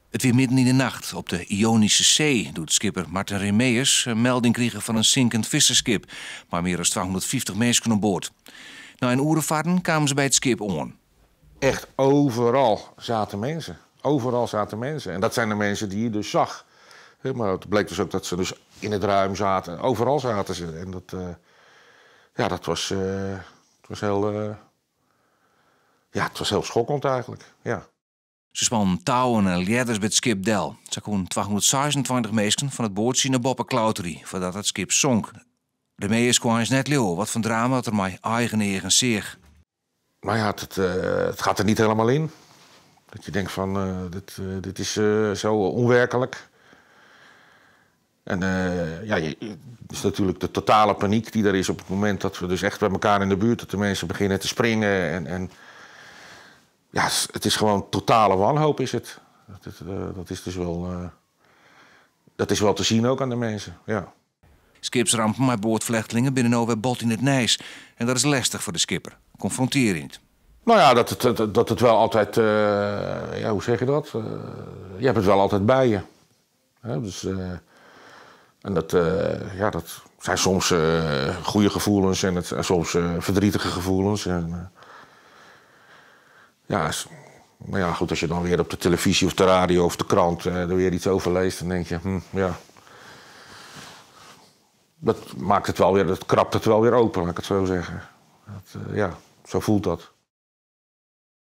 Het weer midden in de nacht op de Ionische Zee doet skipper Martin Remeers een melding kregen van een zinkend visserskip, maar meer dan 250 mensen aan boord. Na een oerenvaarten kwamen ze bij het skip aan. Echt overal zaten mensen. Overal zaten mensen. En dat zijn de mensen die je dus zag. Maar het bleek dus ook dat ze dus in het ruim zaten. Overal zaten ze. En dat was heel schokkend eigenlijk. Ja. Ze spannen touwen en ladders bij het skip Del. Ze konden 226 mensen van het boord zien naar boppen klauteren voordat het skip zonk. Remeers kwam eens net leeuw wat van drama dat er mij eigen zeeg. Maar ja, het gaat er niet helemaal in. Dat je denkt van, dit is zo onwerkelijk. En het is natuurlijk de totale paniek die er is op het moment dat we dus echt bij elkaar in de buurt, dat de mensen beginnen te springen. En ja, het is gewoon totale wanhoop is het. Dat is dus wel, dat is wel te zien ook aan de mensen, ja. Skipsrampen met boordvluchtelingen binnen weer bot in het Nijs. En dat is lastig voor de skipper. Confronterend. Nou ja, dat het wel altijd, hoe zeg je dat? Je hebt het wel altijd bij je. Dus, en dat zijn soms goede gevoelens en soms verdrietige gevoelens. Maar ja, goed, als je dan weer op de televisie of de radio of de krant er weer iets over leest, dan denk je, ja. Dat maakt het wel weer, dat krabt het wel weer open, laat ik het zo zeggen. Zo voelt dat.